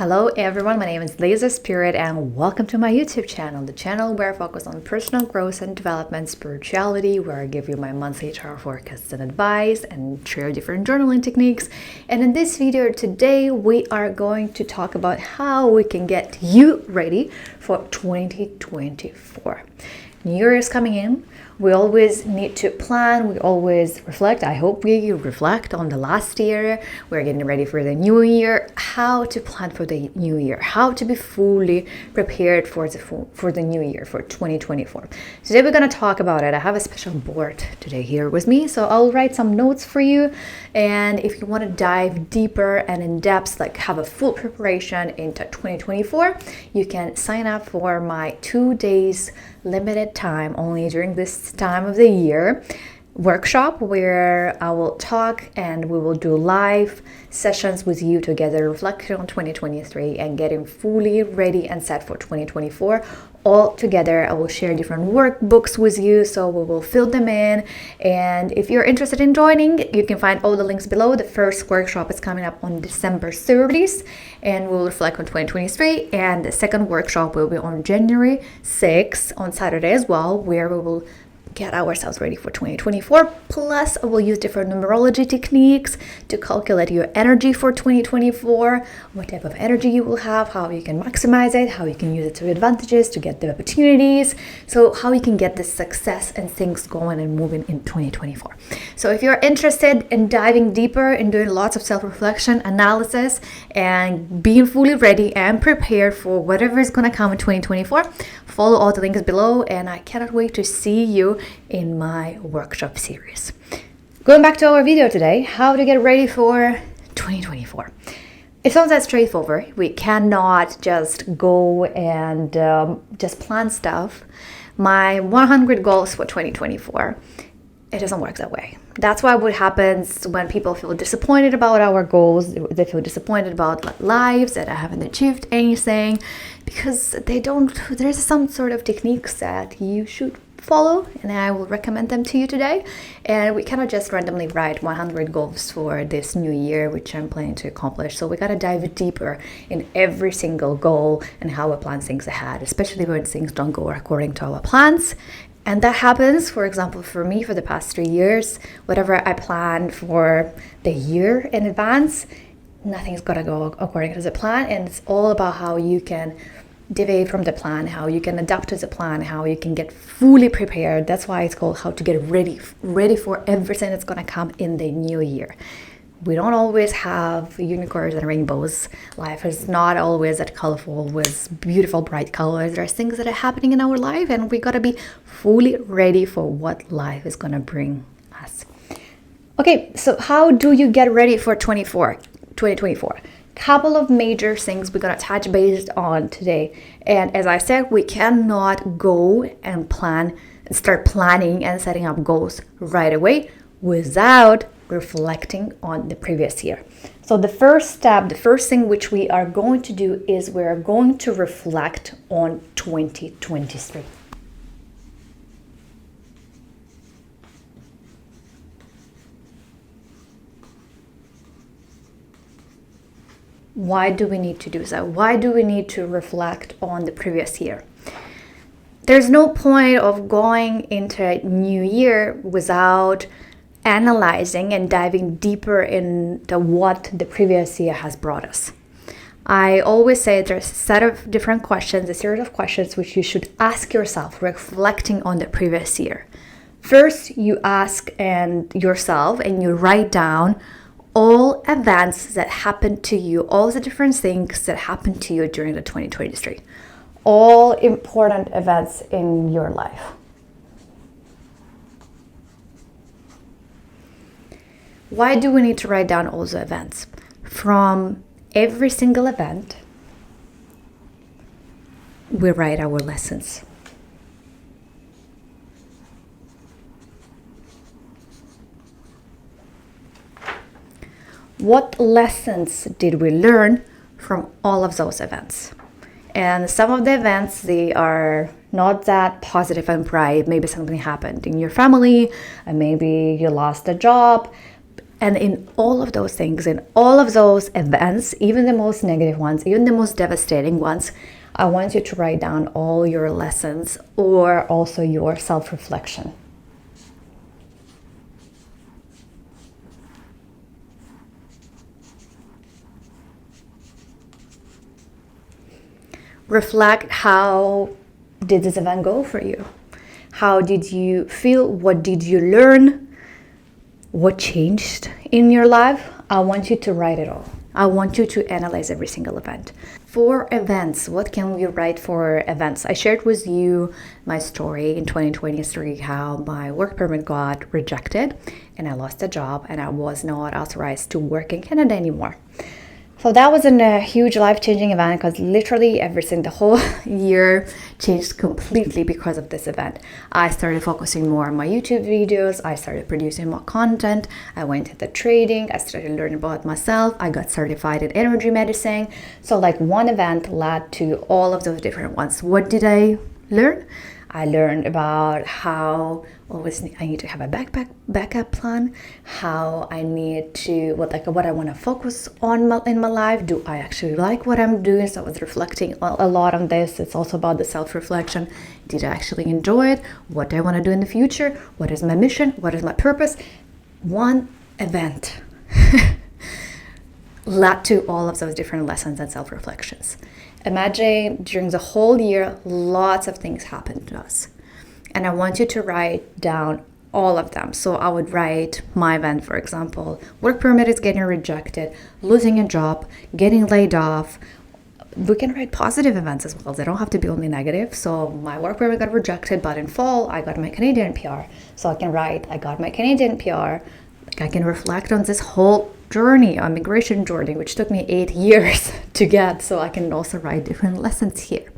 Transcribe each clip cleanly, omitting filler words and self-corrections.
Hello everyone, my name is Laser Spirit and welcome to my YouTube channel, the channel where I focus on personal growth and development, spirituality, where I give you my monthly tarot forecasts and advice and share different journaling techniques. And in this video today, we are going to talk about how we can get you ready for 2024. New Year is coming in. We always need to plan, we always reflect. I hope we reflect on the last year. We're getting ready for the new year, how to plan for the new year, how to be fully prepared for the new year, for 2024. Today we're going to talk about it. I have a special board today here with me, so I'll write some notes for you. And if you want to dive deeper and in depth, like have a full preparation into 2024, you can sign up for my 2 days limited time only during this time of the year workshop, where I will talk and we will do live sessions with you together, reflecting on 2023 and getting fully ready and set for 2024 all together. I will share different workbooks with you, so we will fill them in. And if you're interested in joining, you can find all the links below. The first workshop is coming up on December 30th and we'll reflect on 2023, and the second workshop will be on January 6th on Saturday as well, where we will get ourselves ready for 2024. Plus, I will use different numerology techniques to calculate your energy for 2024, what type of energy you will have, how you can maximize it, how you can use it to your advantages to get the opportunities, so how you can get the success and things going and moving in 2024. So if you're interested in diving deeper and doing lots of self-reflection, analysis, and being fully ready and prepared for whatever is going to come in 2024, follow all the links below, and I cannot wait to see you in my workshop series. Going back to our video today, how to get ready for 2024. It sounds that straightforward. We cannot just go and just plan stuff. My 100 goals for 2024, it doesn't work that way. That's why what happens when people feel disappointed about our goals, they feel disappointed about lives that I haven't achieved anything, because there's some sort of techniques that you should follow, and I will recommend them to you today. And we cannot just randomly write 100 goals for this new year, which I'm planning to accomplish. So we got to dive deeper in every single goal and how we plan things ahead, especially when things don't go according to our plans. And that happens, for example, for me, for the past 3 years, whatever I planned for the year in advance, nothing's gonna go according to the plan. And it's all about how you can deviate from the plan, how you can adapt to the plan, how you can get fully prepared. That's why it's called how to get ready for everything that's gonna come in the new year. We don't always have unicorns and rainbows. Life is not always that colorful with beautiful, bright colors. There are things that are happening in our life, and we gotta be fully ready for what life is gonna bring us. Okay, so how do you get ready for 2024? Couple of major things we're gonna touch base on today. And as I said, we cannot go and start planning and setting up goals right away without reflecting on the previous year. So the first step, the first thing which we are going to do is we're going to reflect on 2023. Why do we need to do that? Why do we need to reflect on the previous year? There's no point of going into a new year without analyzing and diving deeper into what the previous year has brought us. I always say there's a set of different questions, a series of questions which you should ask yourself, reflecting on the previous year. First, you ask yourself and you write down all events that happened to you, all the different things that happened to you during the 2023, all important events in your life. Why do we need to write down all the events? From every single event, we write our lessons. What lessons did we learn from all of those events? And some of the events, they are not that positive and bright. Maybe something happened in your family, and maybe you lost a job. And in all of those things, in all of those events, even the most negative ones, even the most devastating ones, I want you to write down all your lessons or also your self-reflection. Reflect, how did this event go for you? How did you feel? What did you learn? What changed in your life? I want you to write it all. I want you to analyze every single event. For events, what can we write for events? I shared with you my story in 2023, how my work permit got rejected and I lost a job and I was not authorized to work in Canada anymore. So that was a huge life-changing event because literally everything, the whole year changed completely because of this event. I started focusing more on my YouTube videos. I started producing more content. I went into trading. I started learning about myself. I got certified in energy medicine. So like one event led to all of those different ones. What did I learn? I learned about how always I need to have a backup plan, how I need to what I want to focus on in my life. Do I actually like what I'm doing? So I was reflecting a lot on this. It's also about the self-reflection. Did I actually enjoy it? What do I want to do in the future? What is my mission? What is my purpose? One event led to all of those different lessons and self-reflections. Imagine during the whole year, lots of things happened to us. And I want you to write down all of them. So I would write my event, for example, work permit is getting rejected, losing a job, getting laid off. We can write positive events as well. They don't have to be only negative. So my work permit got rejected, but in fall, I got my Canadian PR. So I can write, I got my Canadian PR. I can reflect on this whole journey, on migration journey, which took me 8 years to get. So I can also write different lessons here.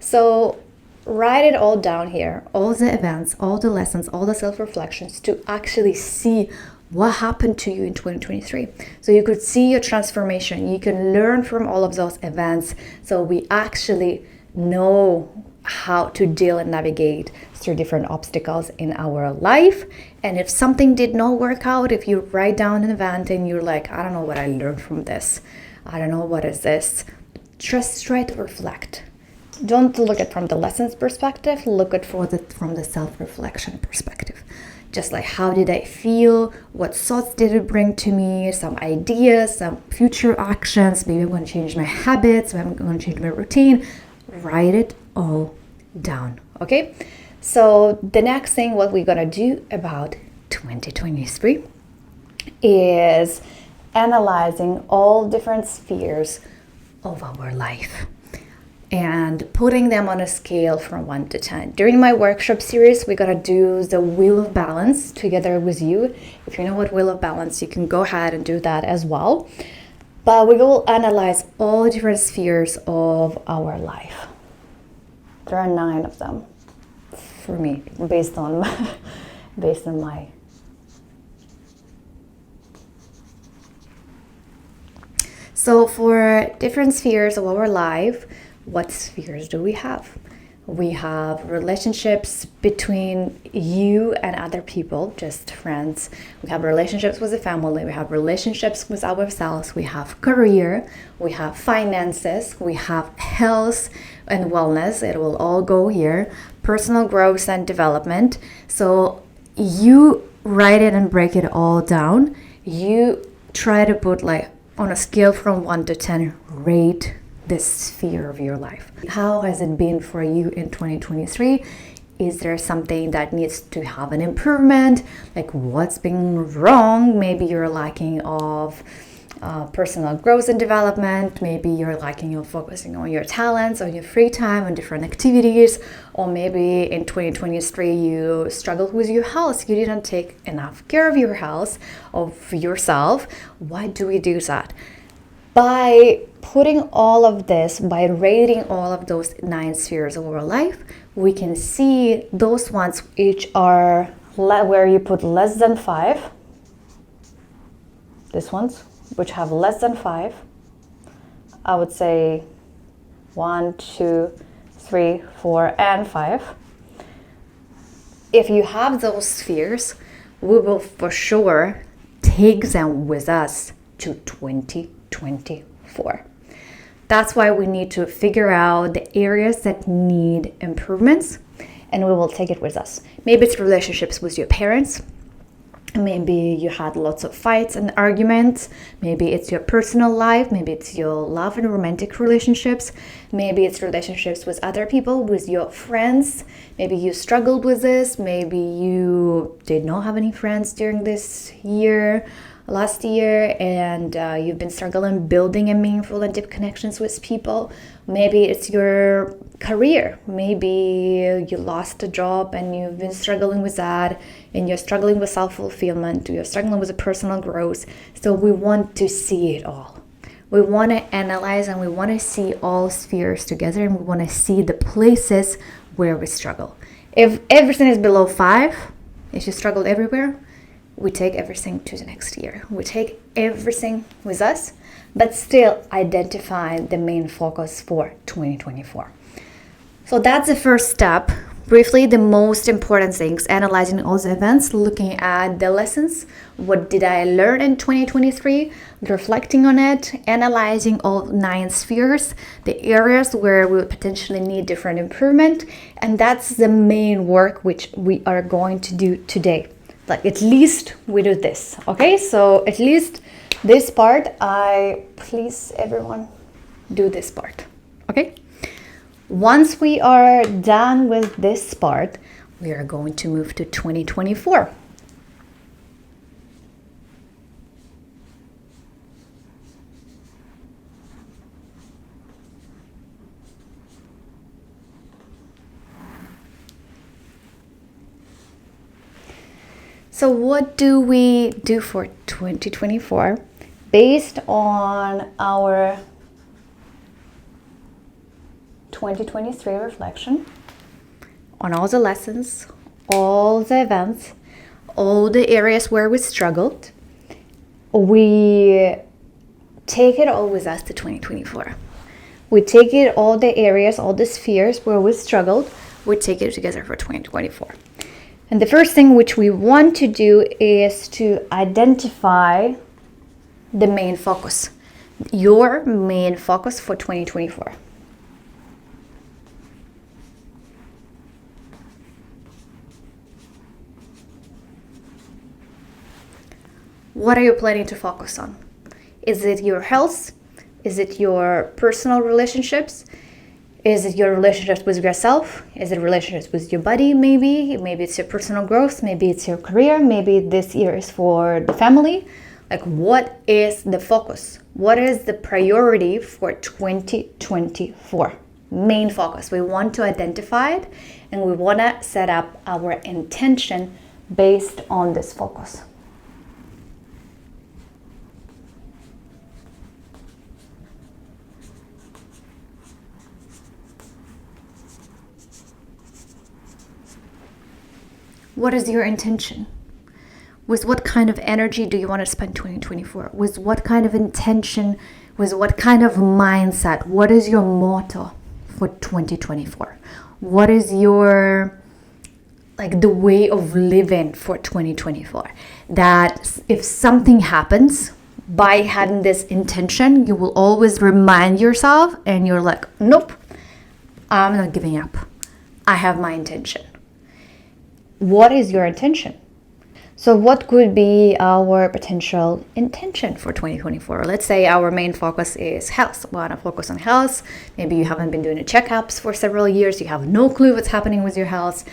So write it all down here, all the events, all the lessons, all the self-reflections, to actually see what happened to you in 2023. So you could see your transformation. You can learn from all of those events. So we actually know how to deal and navigate through different obstacles in our life. And if something did not work out, if you write down an event and you're like, I don't know what I learned from this, I don't know what is this, just try to reflect. Don't look at it from the lessons perspective, look at from the self-reflection perspective. Just like, how did I feel? What thoughts did it bring to me? Some ideas, some future actions. Maybe I'm going to change my habits. Maybe I'm going to change my routine. Write it all down, okay? So the next thing, what we're going to do about 2023 is analyzing all different spheres of our life and putting them on a scale from 1 to 10. During my workshop series, we're gonna do the Wheel of Balance together with you. If you know what Wheel of Balance, you can go ahead and do that as well. But we will analyze all different spheres of our life. There are 9 of them for me, based on my So for different spheres of our life, what spheres do we have? We have relationships between you and other people, just friends. We have relationships with the family. We have relationships with ourselves. We have career. We have finances. We have health and wellness. It will all go here. Personal growth and development. So you write it and break it all down. You try to put on a scale from 1 to 10, rate this sphere of your life. How has it been for you in 2023? Is there something that needs to have an improvement? Like, what's been wrong? Maybe you're lacking of personal growth and development. Maybe you're lacking of focusing on your talents, on your free time, on different activities. Or maybe in 2023 you struggled with your health. You didn't take enough care of your health, of yourself. Why do we do that? By putting all of this, by rating all of those 9 spheres of our life, we can see those ones which are where you put less than 5. These ones, which have less than 5. I would say 1, 2, 3, 4, and 5. If you have those spheres, we will for sure take them with us to 2024. That's why we need to figure out the areas that need improvements, and we will take it with us. Maybe it's relationships with your parents. Maybe you had lots of fights and arguments. Maybe it's your personal life. Maybe it's your love and romantic relationships. Maybe it's relationships with other people, with your friends. Maybe you struggled with this. Maybe you did not have any friends during this year, last year, and you've been struggling building a meaningful and deep connections with people. Maybe it's your career. Maybe you lost a job and you've been struggling with that, and you're struggling with self-fulfillment, you're struggling with a personal growth. So we want to see it all. We want to analyze and we want to see all spheres together, and we want to see the places where we struggle. If everything is below 5, if you struggled everywhere, we take everything to the next year. We take everything with us, but still identify the main focus for 2024. So that's the first step. Briefly, the most important things: analyzing all the events, looking at the lessons. What did I learn in 2023? Reflecting on it, analyzing all 9 spheres, the areas where we potentially need different improvement. And that's the main work which we are going to do today. Like, at least we do this, okay? So at least this part, please everyone do this part, okay? Once we are done with this part, we are going to move to 2024. So what do we do for 2024 based on our 2023 reflection, on all the lessons, all the events, all the areas where we struggled? We take it all with us to 2024. We take it, all the areas, all the spheres where we struggled, we take it together for 2024. And the first thing which we want to do is to identify the main focus, your main focus for 2024. What are you planning to focus on? Is it your health? Is it your personal relationships? Is it your relationships with yourself? Is it relationships with your body? Maybe it's your personal growth. Maybe it's your career. Maybe this year is for the family. Like, what is the focus? What is the priority for 2024? Main focus. We want to identify it, and we want to set up our intention based on this focus. What is your intention? With what kind of energy do you want to spend 2024? With what kind of intention? With what kind of mindset? What is your motto for 2024? What is your, like, the way of living for 2024? That if something happens, by having this intention, you will always remind yourself, and you're like, nope, I'm not giving up. I have my intention. What is your intention? So what could be our potential intention for 2024? Let's say our main focus is health. We want to focus on health. Maybe you haven't been doing the checkups for several years. You have no clue what's happening with your health.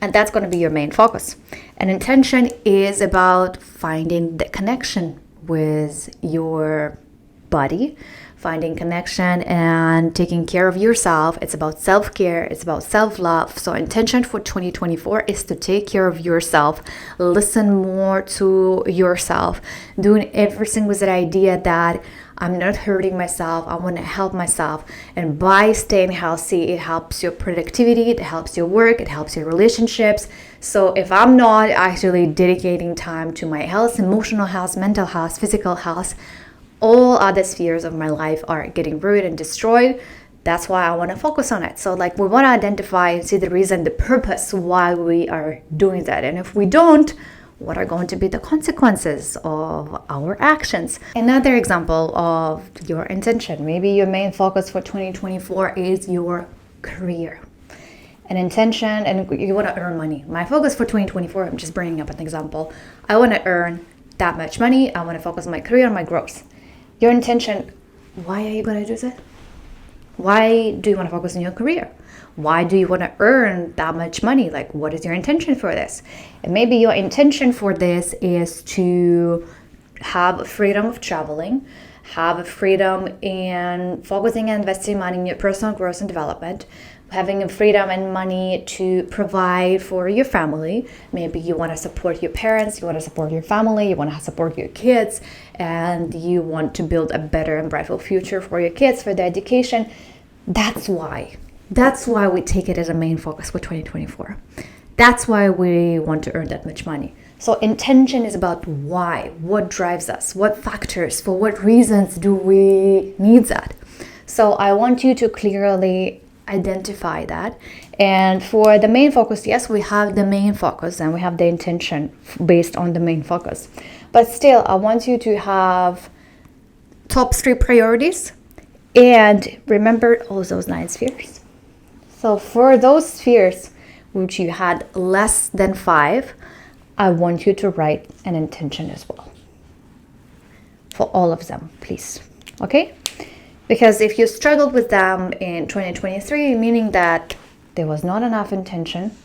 And that's going to be your main focus. And intention is about finding the connection with your body, finding connection and taking care of yourself. It's about self-care. It's about self-love. So intention for 2024 is to take care of yourself, listen more to yourself, doing everything with that idea that I'm not hurting myself. I want to help myself. And by staying healthy, it helps your productivity, it helps your work, it helps your relationships. So if I'm not actually dedicating time to my health, emotional health, mental health, physical health, all other spheres of my life are getting ruined and destroyed. That's why I want to focus on it. So like, we want to identify and see the reason, the purpose why we are doing that. And if we don't, What are going to be the consequences of our actions? Another example of your intention. Maybe your main focus for 2024 is your career. An intention, and you want to earn money. My focus for 2024, I'm just bringing up an example. I want to earn that much money. I want to focus on my career and my growth. Your intention, why are you going to do that? Why do you want to focus on your career? Why do you want to earn that much money? Like, what is your intention for this? And maybe your intention for this is to have freedom of traveling, have freedom in focusing and investing money in your personal growth and development, having freedom and money to provide for your family. Maybe you want to support your parents, you want to support your family, you want to support your kids, and you want to build a better and brighter future for your kids, for their education. That's why we take it as a main focus for 2024. That's why we want to earn that much money. So intention is about why, what drives us, what factors, for what reasons do we need that. So I want you to clearly identify that. And for the main focus, yes, we have the main focus and we have the intention based on the main focus. But still, I want you to have top 3 priorities and remember all those 9 spheres. So for those spheres which you had less than 5, I want you to write an intention as well. For all of them, please. Okay? Because if you struggled with them in 2023, meaning that there was not enough intention,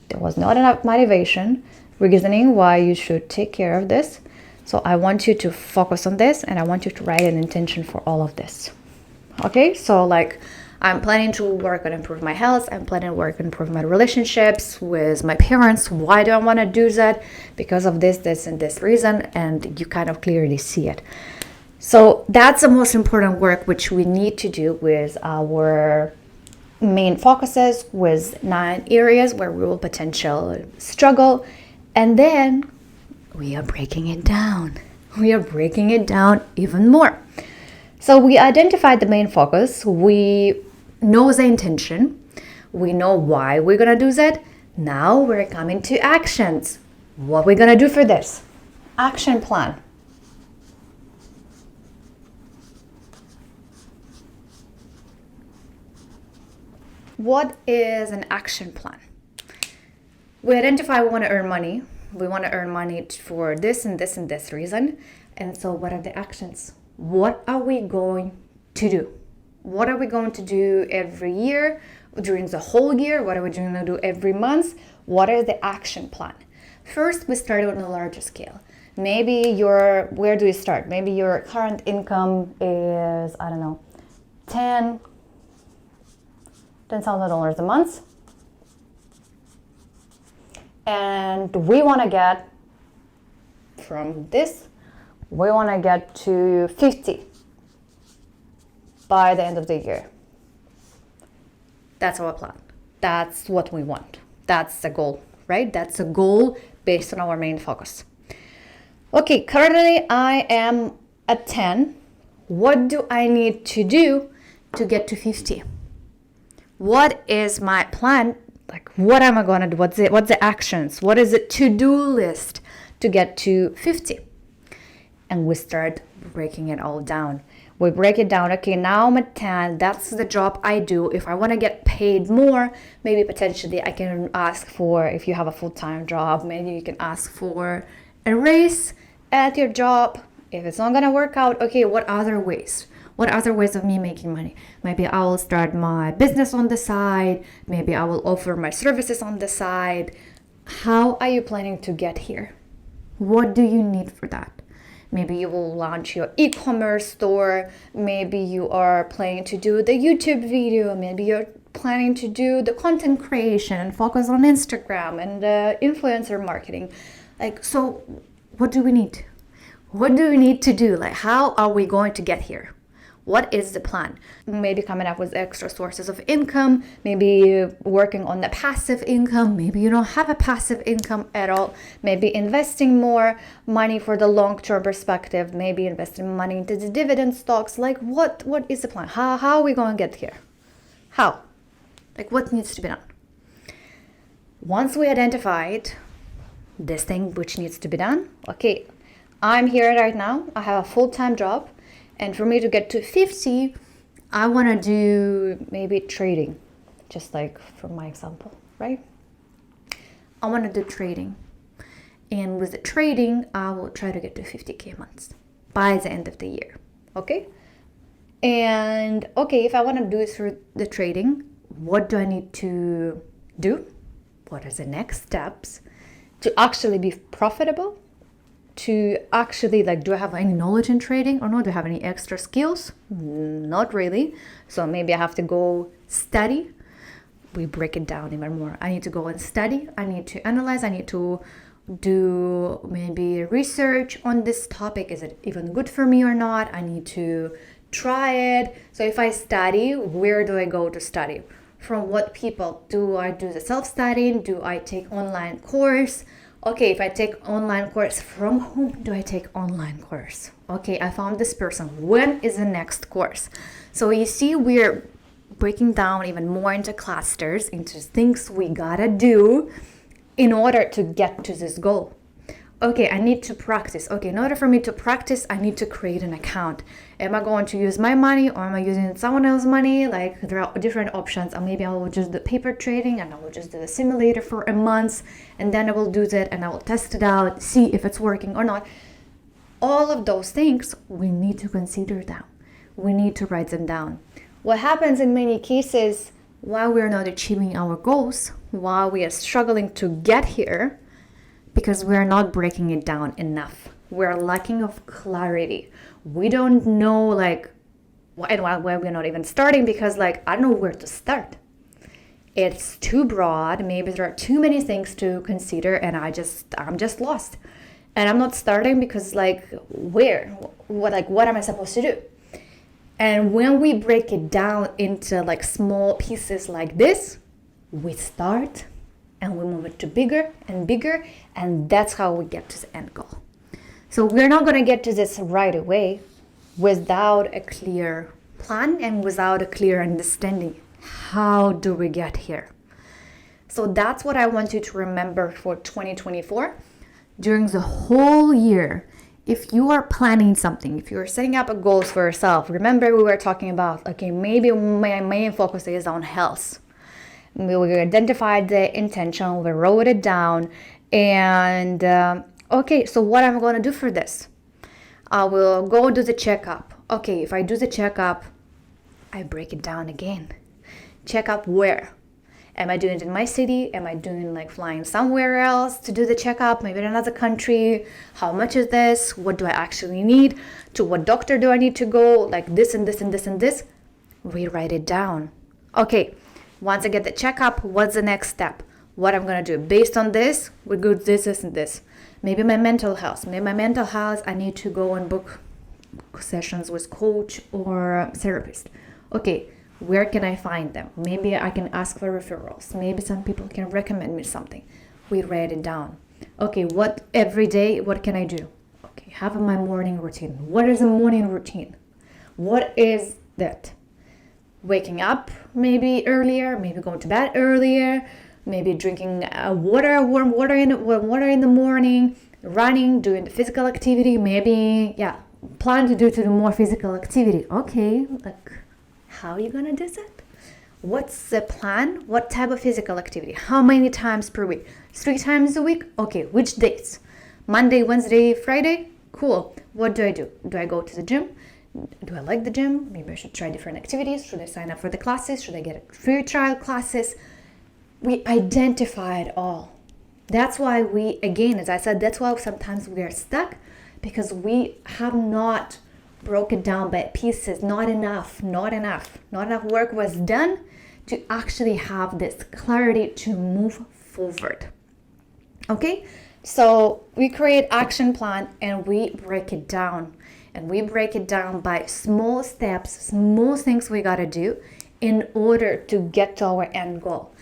there was not enough motivation, reasoning why you should take care of this. So I want you to focus on this and I want you to write an intention for all of this. Okay? So like, I'm planning to work on improve my health. I'm planning to work on improve my relationships with my parents. Why do I want to do that? Because of this, and this reason. And you kind of clearly see it. So that's the most important work which we need to do with our main focuses, with 9 areas where we will potentially struggle. And then we are breaking it down. We are breaking it down even more. So we identified the main focus. We know the intention. We know why we're going to do that. Now we're coming to actions. What we're going to do for this? Action plan. What is an action plan? We identify we want to earn money. We want to earn money for this and this and this reason. And so what are the actions? What are we going to do? What are we going to do every year, during the whole year? What are we going to do every month? What is the action plan? First, we start on a larger scale. Maybe where do you start? Maybe your current income is, I don't know, $10,000 a month. And we want to get from this, we want to get to 50 by the end of the year. That's our plan. That's what we want. That's the goal, right? That's a goal based on our main focus. Okay, currently I am at 10. What do I need to do to get to 50? What is my plan? Like, what am I going to do? What's the actions? What is the to-do list to get to 50? And we start breaking it all down. We break it down. Okay, now I'm at 10. That's the job I do. If I want to get paid more, maybe potentially I can ask for, if you have a full-time job, maybe you can ask for a raise at your job. If it's not going to work out, okay, what other ways? What other ways of me making money? Maybe I will start my business on the side. Maybe I will offer my services on the side. How are you planning to get here? What do you need for that? Maybe you will launch your e-commerce store. Maybe you are planning to do the YouTube video. Maybe you're planning to do the content creation and focus on Instagram and influencer marketing. Like, so what do we need? What do we need to do? Like, how are we going to get here? What is the plan? Maybe coming up with extra sources of income, maybe working on the passive income, maybe you don't have a passive income at all, maybe investing more money for the long-term perspective, maybe investing money into the dividend stocks. Like, what is the plan? How are we going to get here? How? Like, what needs to be done? Once we identified this thing which needs to be done. Okay, I'm here right now. I have a full-time job. And for me to get to 50, I want to do maybe trading. Just like for my example, right? I want to do trading. And with the trading, I will try to get to 50K months by the end of the year. Okay? And okay, if I want to do it through the trading, what do I need to do? What are the next steps to actually be profitable? To actually, like, do I have any knowledge in trading or not? Do I have any extra skills? Not really. So maybe I have to go study. We break it down even more. I need to go and study. I need to analyze. I need to do maybe research on this topic. Is it even good for me or not? I need to try it. So if I study, where do I go to study? From what people? Do I do the self-studying? Do I take online course? Okay, if I take online course, from whom do I take online course? Okay, I found this person. When is the next course? So you see, we're breaking down even more into clusters, into things we gotta do in order to get to this goal. Okay, I need to practice. Okay, in order for me to practice, I need to create an account. Am I going to use my money or am I using someone else's money? Like, there are different options. Or maybe I will just do paper trading and I will just do the simulator for a month, and then I will do that and I will test it out, see if it's working or not. All of those things, we need to consider them. We need to write them down. What happens in many cases while we're not achieving our goals, while we are struggling to get here, because we're not breaking it down enough. We're lacking of clarity. We don't know, like, why we're not even starting, because, like, I don't know where to start. It's too broad. Maybe there are too many things to consider, and I'm just lost. And I'm not starting because, like, where? What am I supposed to do? And when we break it down into, like, small pieces like this, we start and we move it to bigger and bigger, and that's how we get to the end goal. So we're not going to get to this right away without a clear plan and without a clear understanding. How do we get here? So that's what I want you to remember for 2024. During the whole year, if you are planning something, if you're setting up a goals for yourself, remember we were talking about, okay, maybe my main focus is on health. We identified the intention, we wrote it down, and okay, so what am I going to do for this? I will go do the checkup. Okay, if I do the checkup, I break it down again. Checkup where? Am I doing it in my city? Am I doing, like, flying somewhere else to do the checkup? Maybe in another country? How much is this? What do I actually need? To what doctor do I need to go? Like this and this and this and this. We write it down. Okay, once I get the checkup, what's the next step? What I'm going to do? Based on this, we go this, this, and this. Maybe my mental health. I need to go and book sessions with coach or therapist. Okay, where can I find them? Maybe I can ask for referrals. Maybe some people can recommend me something. We write it down. Okay, what every day, what can I do? Okay, have my morning routine. What is a morning routine? What is that? Waking up maybe earlier, maybe going to bed earlier, maybe drinking warm water in the morning, running, doing the physical activity, maybe, plan to do more physical activity. Okay, like, how are you gonna do that? What's the plan? What type of physical activity? How many times per week? 3 times a week? Okay, which days? Monday, Wednesday, Friday? Cool. What do? Do I go to the gym? Do I like the gym? Maybe I should try different activities. Should I sign up for the classes? Should I get a free trial classes? We identify it all. That's why as I said, that's why sometimes we are stuck, because we have not broken down by pieces. Not enough work was done to actually have this clarity to move forward. Okay, so we create action plan and we break it down. And we break it down by small steps, small things we gotta do in order to get to our end goal.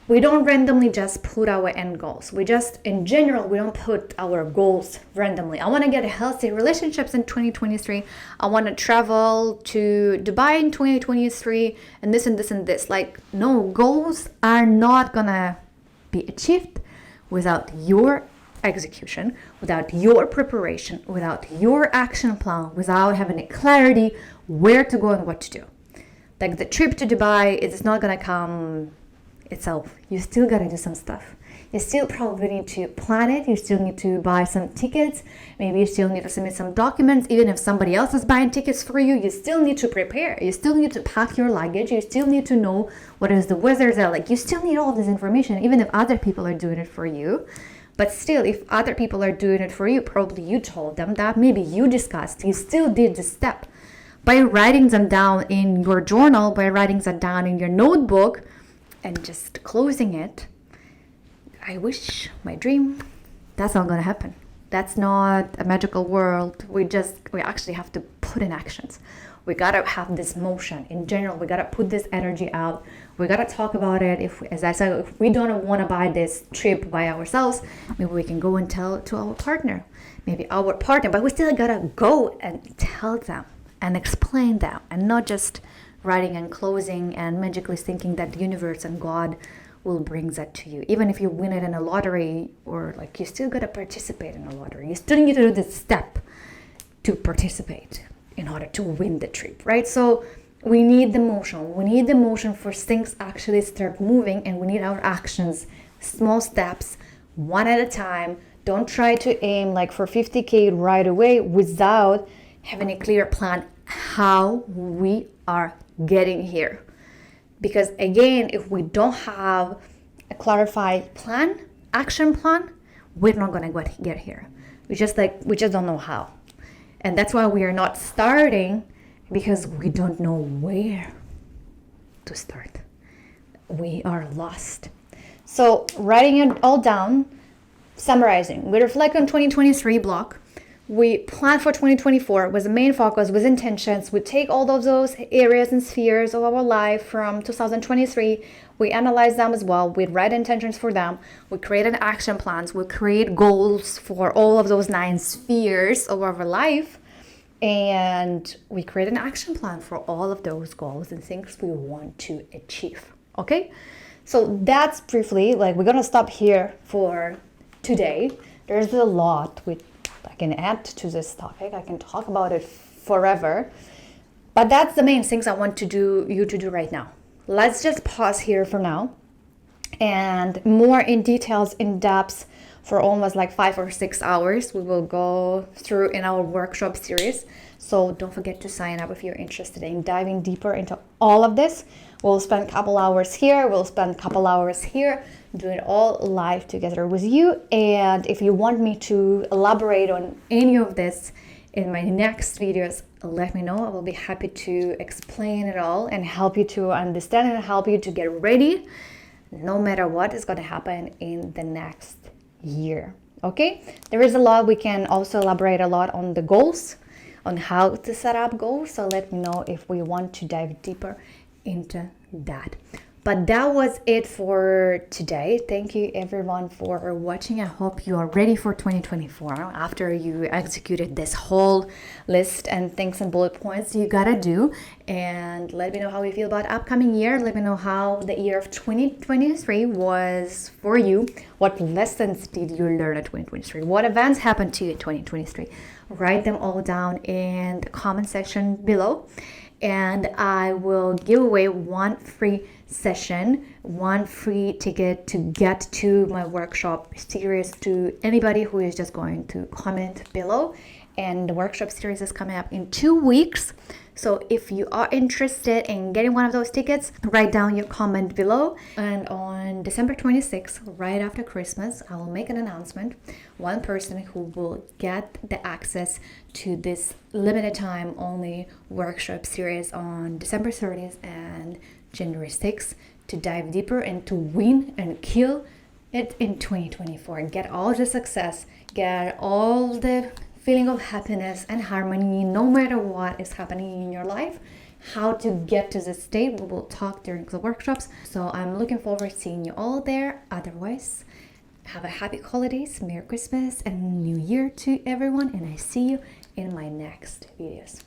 We don't randomly just put our end goals. We don't put our goals randomly. I want to get healthy relationships in 2023. I want to travel to Dubai in 2023 and this and this and this. Like, no, goals are not gonna be achieved without your execution, without your preparation, without your action plan, without having a clarity where to go and what to do. Like the trip to Dubai, it's not gonna come itself. You still gotta do some stuff. You still probably need to plan it. You still need to buy some tickets. Maybe you still need to submit some documents. Even if somebody else is buying tickets for you, you still need to prepare. You still need to pack your luggage. You still need to know what is the weather there like. You still need all this information, even if other people are doing it for you. But still, if other people are doing it for you, probably you told them that. Maybe you discussed. You still did the step. By writing them down in your journal, by writing them down in your notebook, and just closing it, I wish, my dream, that's not gonna happen. That's not a magical world. We actually have to put in actions. We gotta have this motion. In general, we gotta put this energy out. We gotta talk about it. As I said, if we don't want to buy this trip by ourselves, maybe we can go and tell to our partner. Maybe our partner, but we still gotta go and tell them and explain them, and not just writing and closing and magically thinking that the universe and God will bring that to you. Even if you win it in a lottery, or like, you still gotta participate in a lottery. You still need to do this step to participate in order to win the trip, right? So we need the motion. We need the motion for things actually start moving, and we need our actions, small steps, one at a time. Don't try to aim like for 50K right away without having a clear plan how we are getting here. Because again, if we don't have a clarified plan, action plan, we're not gonna get here. We just don't know how. And that's why we are not starting, because we don't know where to start. We are lost. So writing it all down, summarizing, we reflect on 2023 block. We plan for 2024 with the main focus, with intentions. We take all of those areas and spheres of our life from 2023. We analyze them as well. We write intentions for them. We create an action plans. We create goals for all of those 9 spheres of our life. And we create an action plan for all of those goals and things we want to achieve. Okay? So that's briefly, we're going to stop here for today. There's a lot I can add to this topic. I can talk about it forever, but that's the main things I want you to do right now. Let's just pause here for now, and more in details, in depth, for almost 5 or 6 hours we will go through in our workshop series. So don't forget to sign up if you're interested in diving deeper into all of this. We'll spend a couple hours here, we'll spend a couple hours here, do it all live together with you. And if you want me to elaborate on any of this in my next videos, let me know. I will be happy to explain it all and help you to understand and help you to get ready no matter what is going to happen in the next year. Okay, there is a lot. We can also elaborate a lot on the goals, on how to set up goals. So let me know if we want to dive deeper into that. But that was it for today. Thank you everyone for watching. I hope you are ready for 2024 after you executed this whole list and things and bullet points you gotta do. And let me know how you feel about upcoming year. Let me know how the year of 2023 was for you. What lessons did you learn in 2023? What events happened to you in 2023? Write them all down in the comment section below. And I will give away one free session, one free ticket to get to my workshop series to anybody who is just going to comment below. And the workshop series is coming up in 2 weeks. So if you are interested in getting one of those tickets, write down your comment below. And on December 26th, right after Christmas, I will make an announcement. One person who will get the access to this limited time only workshop series on December 30th and January 6th to dive deeper and to win and kill it in 2024. Get all the success, get all the feeling of happiness and harmony no matter what is happening in your life. How to get to this state, we will talk during the workshops. So I'm looking forward to seeing you all there. Otherwise, have a happy holidays, Merry Christmas and New Year to everyone, and I see you in my next videos.